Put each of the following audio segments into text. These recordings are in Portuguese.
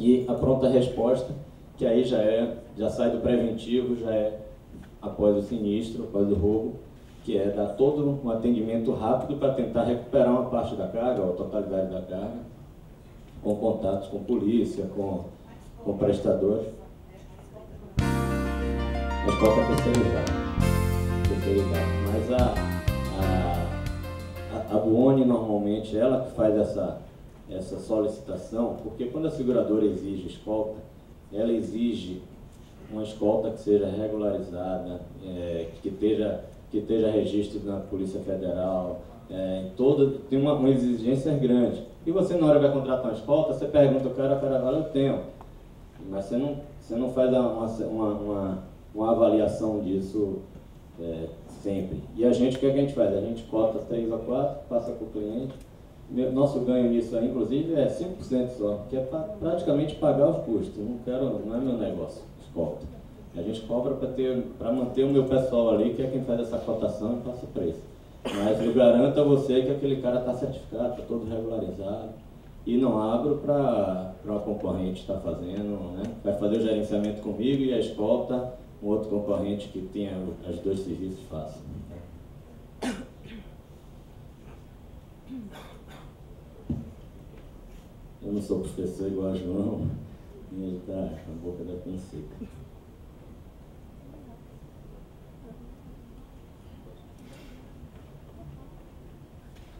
E a pronta resposta, que aí já sai do preventivo, já é após o sinistro, após o roubo, que é dar todo um atendimento rápido para tentar recuperar uma parte da carga, ou a totalidade da carga, com contatos com polícia, com prestadores. A escolta terceirizada. Mas a Buoni, normalmente, ela que faz essa solicitação, porque quando a seguradora exige escolta, ela exige uma escolta que seja regularizada, que esteja registro na Polícia Federal, tem uma exigência grande. E você, na hora que vai contratar uma escolta, você pergunta ao cara, agora eu tenho, mas você não faz uma avaliação disso sempre. E a gente, o que a gente faz? A gente cota 3 ou 4, passa para o cliente. Nosso ganho nisso aí, inclusive, é 5% só, que é praticamente pagar os custos. Não é meu negócio, escolta. A gente cobra para manter o meu pessoal ali, que é quem faz essa cotação e passa o preço. Mas eu garanto a você que aquele cara está certificado, está todo regularizado. E não abro para uma concorrente estar fazendo, né? Vai fazer o gerenciamento comigo e a escolta, um outro concorrente que tenha os dois serviços faça. Eu não sou professor igual a João, e ele está com a boca da pão seca.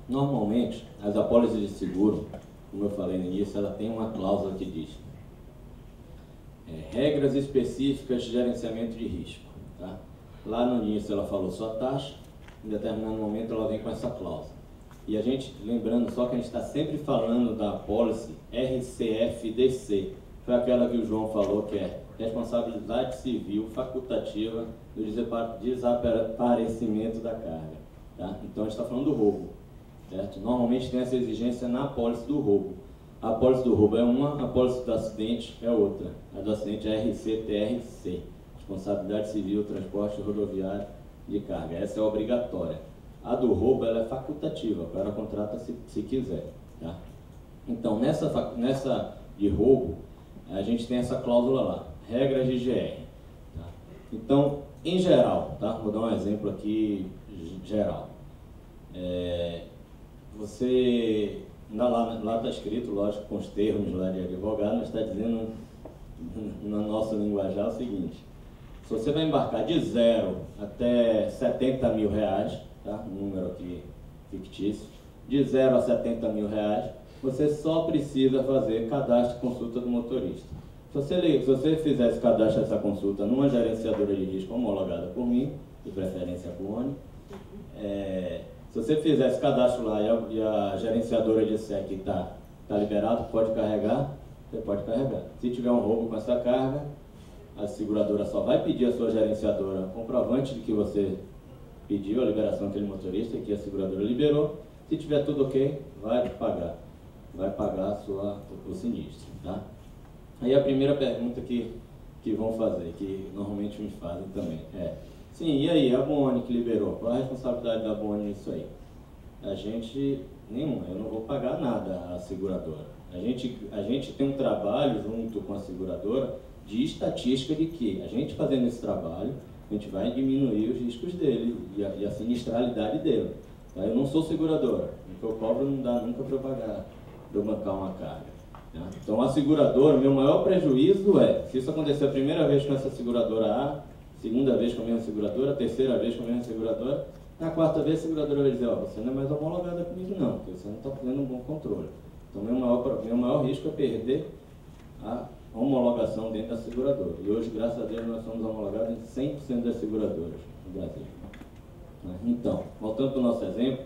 Normalmente, as apólices de seguro, como eu falei no início, ela tem uma cláusula que diz regras específicas de gerenciamento de risco. Tá? Lá no início ela falou só taxa, em determinado momento ela vem com essa cláusula. E a gente, lembrando só que a gente está sempre falando da apólice RCFDC, foi aquela que o João falou, que é responsabilidade civil facultativa do desaparecimento da carga. Tá? Então a gente está falando do roubo. Certo? Normalmente tem essa exigência na apólice do roubo. A apólice do roubo é uma, a apólice do acidente é outra. A do acidente é RCTRC, Responsabilidade Civil, Transporte Rodoviário de Carga. Essa é obrigatória. A do roubo ela é facultativa, o cara contrata se quiser. Tá? Então, nessa de roubo, a gente tem essa cláusula lá, regras de GR. Tá? Então, em geral, tá? Vou dar um exemplo aqui geral. Você, lá está escrito, lógico, com os termos lá de advogado, mas está dizendo na nossa linguajar o seguinte: se você vai embarcar de 0 até 70 mil reais, tá? Um número aqui fictício, de 0 a 70 mil reais, você só precisa fazer cadastro e consulta do motorista. Se você fizer esse cadastro, essa consulta numa gerenciadora de risco homologada por mim, de preferência a Buoni, se você fizer esse cadastro lá e a gerenciadora disser que está liberado, pode carregar, você pode carregar. Se tiver um roubo com essa carga, a seguradora só vai pedir à sua gerenciadora comprovante de que você pediu a liberação daquele motorista e que a seguradora liberou. Se tiver tudo ok, vai pagar o sinistro. Tá? Aí a primeira pergunta que vão fazer, que normalmente me fazem também, sim, e aí, a Buoni que liberou, qual a responsabilidade da Buoni nisso aí? Nenhuma, eu não vou pagar nada à seguradora. A gente tem um trabalho junto com a seguradora de estatística de que a gente fazendo esse trabalho, a gente vai diminuir os riscos dele e a sinistralidade dele. Tá? Eu não sou seguradora, o que eu cobro não dá nunca para eu bancar uma carga. Tá? Então a seguradora, meu maior prejuízo se isso acontecer a primeira vez com essa seguradora A, segunda vez com a mesma seguradora, terceira vez com a mesma seguradora, na quarta vez a seguradora vai dizer, você não é mais homologada comigo não, porque você não está fazendo um bom controle. Então meu maior risco é perder a homologação dentro da seguradora. E hoje, graças a Deus, nós somos homologados em 100% das seguradoras no Brasil. Então, voltando para o nosso exemplo,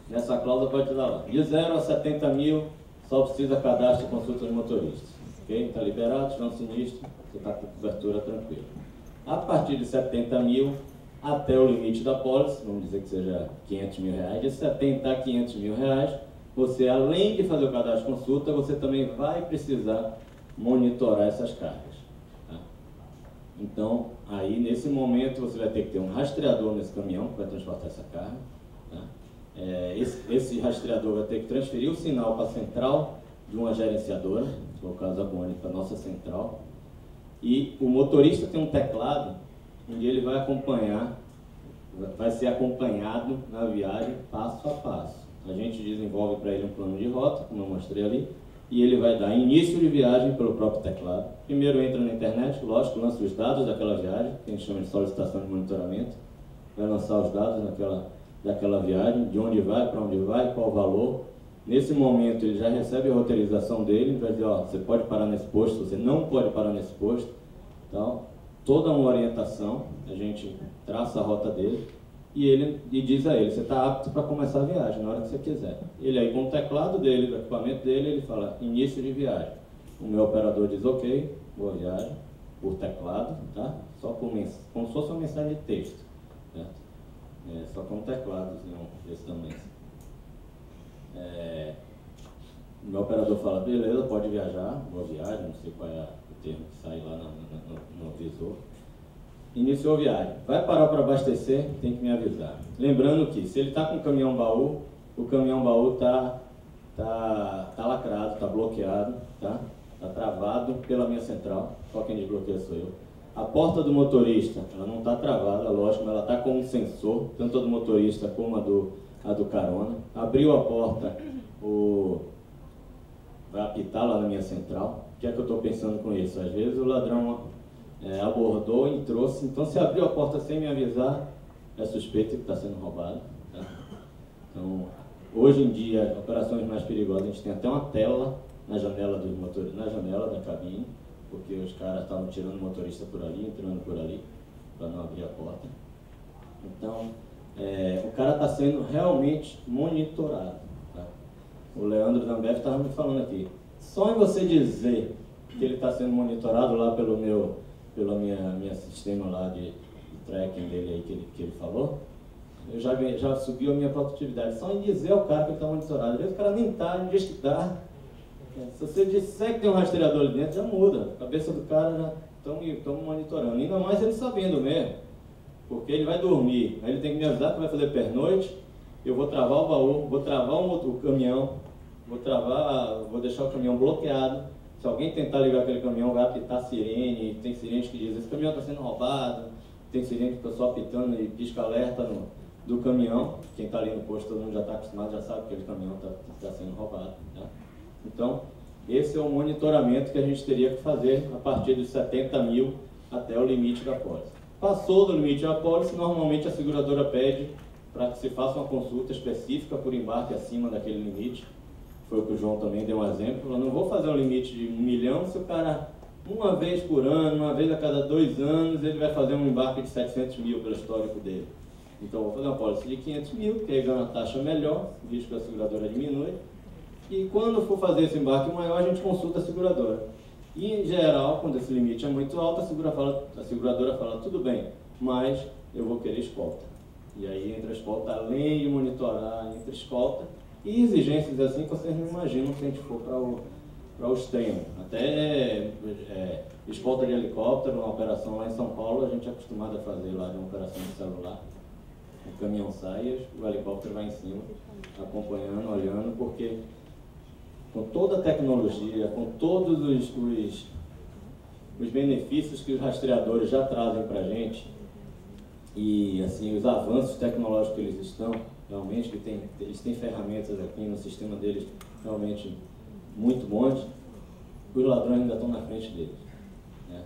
nessa cláusula pode dar lá, de 0 a 70 mil, só precisa cadastro e consulta de motoristas. Ok? Está liberado, está no sinistro, você está com cobertura tranquila. A partir de 70 mil, até o limite da pólice, vamos dizer que seja 500 mil reais, de 70 a 500 mil reais, você, além de fazer o cadastro de consulta, você também vai precisar monitorar essas cargas. Tá? Então, aí nesse momento você vai ter que ter um rastreador nesse caminhão que vai transportar essa carga. Tá? Esse rastreador vai ter que transferir o sinal para a central de uma gerenciadora, no caso a Boni, para a nossa central, e o motorista tem um teclado onde ele vai acompanhar, vai ser acompanhado na viagem passo a passo. A gente desenvolve para ele um plano de rota, como eu mostrei ali, e ele vai dar início de viagem pelo próprio teclado. Primeiro entra na internet, lógico, lança os dados daquela viagem, que a gente chama de solicitação de monitoramento, vai lançar os dados daquela viagem, de onde vai, para onde vai, qual o valor. Nesse momento ele já recebe a roteirização dele, vai dizer, ó, você pode parar nesse posto, você não pode parar nesse posto. Então, toda uma orientação, a gente traça a rota dele e diz a ele, você está apto para começar a viagem, na hora que você quiser. Ele aí com o teclado dele, o equipamento dele, ele fala, início de viagem. O meu operador diz, ok, boa viagem, por teclado, tá? Só como se fosse uma mensagem de texto, certo? Só com um tecladozinho desse tamanho. O meu operador fala, beleza, pode viajar, boa viagem, não sei qual é o termo que sai lá no visor. Iniciou a viagem, vai parar para abastecer, tem que me avisar. Lembrando que se ele está com o caminhão baú, o caminhão baú está lacrado, está bloqueado, tá travado pela minha central, só quem desbloqueia sou eu. A porta do motorista, ela não está travada, lógico, mas ela está com um sensor, tanto a do motorista como a do carona. Abriu a porta, vai apitar lá na minha central. O que é que eu estou pensando com isso? Às vezes o ladrão abordou, entrou, então se abriu a porta sem me avisar, é suspeito que está sendo roubado. Tá? Então, hoje em dia, operações mais perigosas, a gente tem até uma tela na janela dos motores, na janela da cabine, porque os caras estavam tirando o motorista por ali, entrando por ali, para não abrir a porta. Então, o cara está sendo realmente monitorado. Tá? O Leandro da Ambev estava me falando aqui. Só em você dizer que ele está sendo monitorado lá pelo minha sistema lá de tracking dele aí que ele falou, eu já subiu a minha produtividade. Só em dizer ao cara que ele está monitorado. Às vezes o cara nem está, em vez que está. Se você disser que tem um rastreador ali dentro, já muda. A cabeça do cara já estão monitorando. Ainda mais ele sabendo mesmo. Porque ele vai dormir. Aí ele tem que me avisar que vai fazer pernoite. Eu vou travar o baú, vou travar o caminhão, vou deixar o caminhão bloqueado. Se alguém tentar ligar aquele caminhão, vai apitar sirene. Tem sirene que diz, esse caminhão está sendo roubado. Tem sirene que está só apitando e pisca alerta do caminhão. Quem está ali no posto, todo mundo já está acostumado, já sabe que aquele caminhão está sendo roubado. Tá? Então, esse é o monitoramento que a gente teria que fazer a partir dos 70 mil até o limite da pólice. Passou do limite da pólice, normalmente a seguradora pede para que se faça uma consulta específica por embarque acima daquele limite. Foi o que o João também deu um exemplo. Eu não vou fazer um limite de 1 milhão se o cara, uma vez por ano, uma vez a cada 2 anos, ele vai fazer um embarque de 700 mil pelo histórico dele. Então, eu vou fazer uma pólice de 500 mil, que aí ganha uma taxa melhor, visto que a seguradora diminui. E quando for fazer esse embarque maior, a gente consulta a seguradora. E, em geral, quando esse limite é muito alto, a seguradora fala, tudo bem, mas eu vou querer escolta. E aí entra a escolta, além de monitorar, entra escolta e exigências assim que vocês não imaginam se a gente for para o extremo. Até escolta de helicóptero, uma operação lá em São Paulo, a gente é acostumado a fazer lá de uma operação de celular. O caminhão sai, o helicóptero vai em cima, acompanhando, olhando, porque com toda a tecnologia, com todos os benefícios que os rastreadores já trazem para a gente, e assim, os avanços tecnológicos que eles estão, realmente, eles têm ferramentas aqui no sistema deles realmente muito bons, os ladrões ainda estão na frente deles. Né?